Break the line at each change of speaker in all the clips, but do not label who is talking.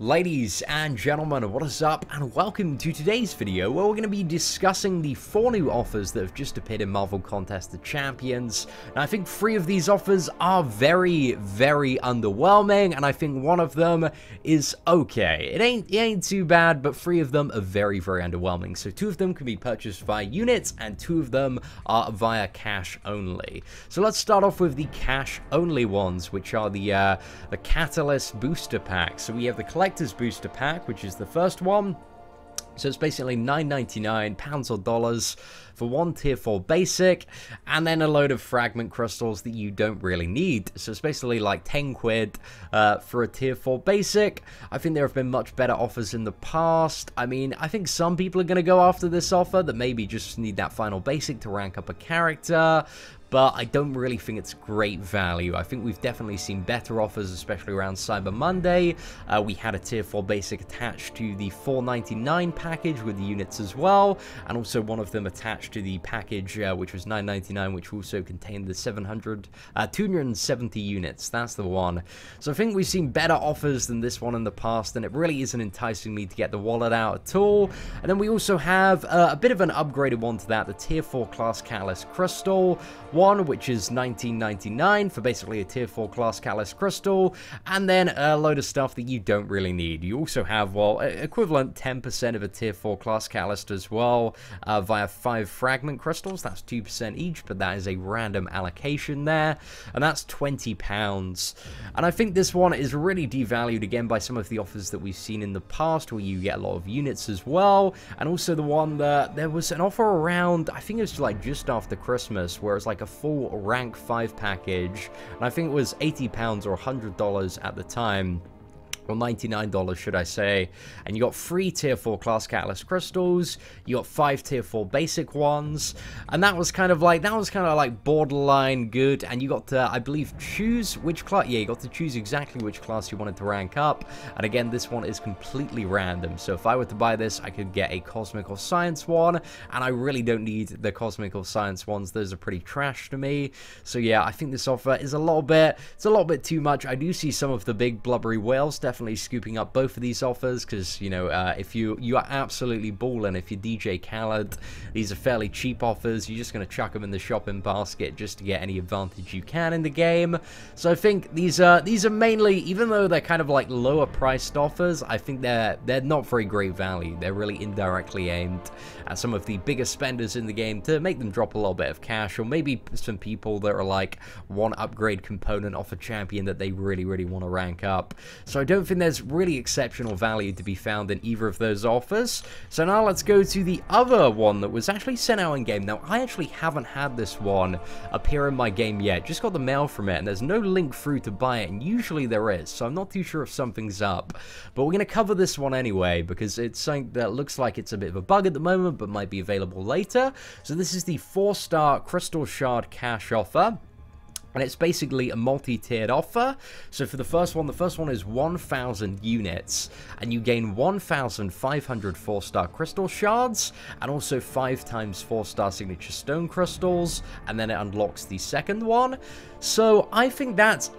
Ladies and gentlemen, what is up, and welcome to today's video where we're going to be discussing the 4 new offers that have just appeared in Marvel Contest of Champions. And I think 3 of these offers are very underwhelming, and I think one of them is okay. It ain't too bad, but 3 of them are very underwhelming. So 2 of them can be purchased via units, and 2 of them are via cash only. So let's start off with the cash only ones, which are the Catalyst Booster Pack. So we have the Collector's Booster Pack, which is the first one. So it's basically £9.99 pounds or dollars for 1 tier 4 basic, and then a load of fragment crystals that you don't really need. So it's basically like 10 quid for a tier 4 basic. I think there have been much better offers in the past. I mean, I think some people are going to go after this offer that maybe just need that final basic to rank up a character, but I don't really think it's great value. I think we've definitely seen better offers, especially around Cyber Monday. We had a tier 4 basic attached to the $4.99 package with the units as well, and also one of them attached to the package which was $9.99, which also contained the 270 units. That's the one. So I think we've seen better offers than this one in the past, and it really isn't enticing me to get the wallet out at all. And then we also have a bit of an upgraded one to that, the tier 4 class Catalyst Crystal one, which is $19.99 for basically a tier 4 class Catalyst Crystal, and then a load of stuff that you don't really need. You also have, well, equivalent 10% of a tier 4 class Catalyst as well via 5 fragment crystals. That's 2% each, but that is a random allocation there, and that's £20. And I think this one is really devalued again by some of the offers that we've seen in the past, where you get a lot of units as well, and also the one that there was an offer around, I think it was like just after Christmas, where it's like a full rank 5 package, and I think it was £80 or $100 at the time, or $99 should I say, and you got 3 tier 4 class Catalyst Crystals, you got 5 tier 4 basic ones, and that was kind of like borderline good, and you got to, I believe, choose which class. Yeah, you got to choose exactly which class you wanted to rank up, and again, this one is completely random. So if I were to buy this, I could get a Cosmic or Science one, and I really don't need the Cosmic or Science ones. Those are pretty trash to me. So yeah, I think this offer is a little bit too much. I do see some of the big blubbery whales definitely scooping up both of these offers, because you know, if you are absolutely balling, if you're DJ Khaled, these are fairly cheap offers. You're just going to chuck them in the shopping basket just to get any advantage you can in the game. So I think these are mainly, even though they're kind of like lower priced offers, I think they're not very great value. They're really indirectly aimed at some of the biggest spenders in the game to make them drop a little bit of cash, or maybe some people that are like one upgrade component off a champion that they really want to rank up. So I don't think there's really exceptional value to be found in either of those offers. So now let's go to the other one that was actually sent out in game. Now, I actually haven't had this one appear in my game yet, just got the mail from it, and there's no link through to buy it, and usually there is, so I'm not too sure if something's up, but we're going to cover this one anyway, because it's something that looks like it's a bit of a bug at the moment, but might be available later. So this is the 4-star Crystal Shard cash offer, and it's basically a multi-tiered offer. So for the first one is 1,000 units, and you gain 1,500 4-star crystal shards, and also 5 times 4-star signature stone crystals, and then it unlocks the second one. So I think that's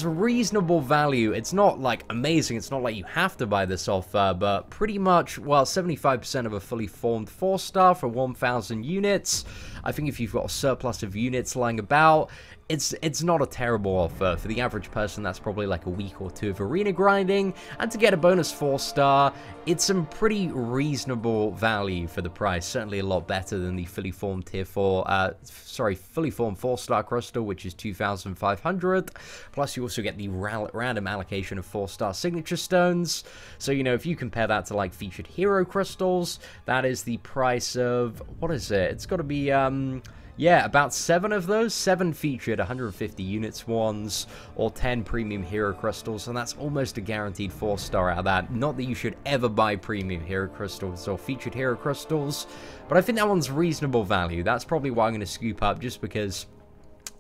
reasonable value. It's not like amazing, it's not like you have to buy this offer, but pretty much, well, 75% of a fully formed 4-star for 1,000 units. I think if you've got a surplus of units lying about, it's not a terrible offer. For the average person, that's probably like a week or 2 of arena grinding, and to get a bonus 4-star, it's some pretty reasonable value for the price. Certainly a lot better than the fully formed fully formed 4-star crystal, which is 2,500. Plus, you also get the random allocation of 4-star signature stones. So, you know, if you compare that to like featured hero crystals, that is the price of, what is it? It's got to be yeah, about 7 of those, 7 featured 150 units ones, or 10 premium hero crystals, and that's almost a guaranteed 4-star out of that. Not that you should ever buy premium hero crystals or featured hero crystals, but I think that one's reasonable value. That's probably what I'm going to scoop up, just because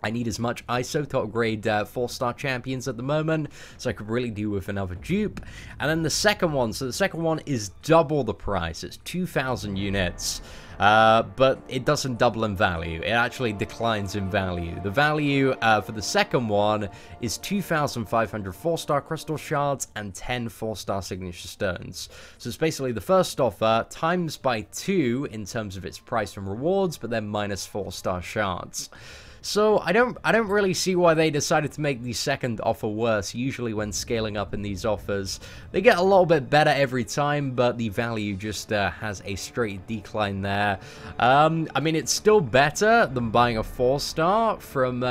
I need as much ISO to upgrade 4-star champions at the moment, so I could really do with another dupe. And then the second one, so the second one is double the price. It's 2,000 units. But it doesn't double in value. It actually declines in value. The value for the second one is 2,500 4-star crystal shards and 10 4-star signature stones. So it's basically the first offer times by 2 in terms of its price and rewards, but then minus 4-star shards. So I don't really see why they decided to make the second offer worse. Usually when scaling up in these offers, they get a little bit better every time, but the value just has a straight decline there. I mean, it's still better than buying a 4-star from,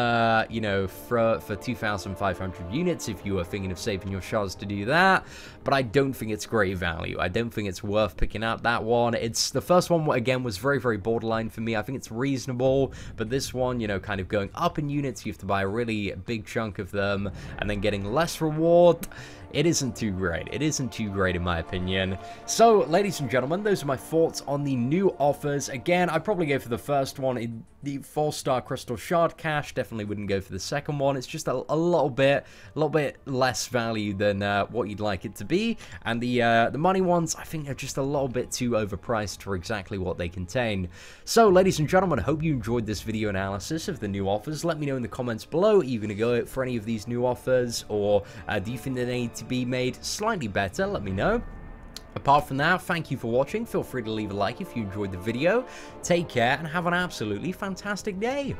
you know, for 2,500 units if you were thinking of saving your shards to do that. But I don't think it's great value. I don't think it's worth picking out that one. It's the first one, again, was very, very borderline for me. I think it's reasonable, but this one, you know, kind of going up in units, you have to buy a really big chunk of them, and then getting less reward. It isn't too great. It isn't too great in my opinion. So, ladies and gentlemen, those are my thoughts on the new offers. Again, I'd probably go for the first one, in the 4-star crystal shard cache. Definitely wouldn't go for the second one. It's just a little bit less value than what you'd like it to be. And the money ones, I think, are just a little bit too overpriced for exactly what they contain. So, ladies and gentlemen, I hope you enjoyed this video analysis of the new offers. Let me know in the comments below. Are you going to go for any of these new offers, or do you think they need to be made slightly better? Let me know. Apart from that, thank you for watching. Feel free to leave a like if you enjoyed the video. Take care and have an absolutely fantastic day.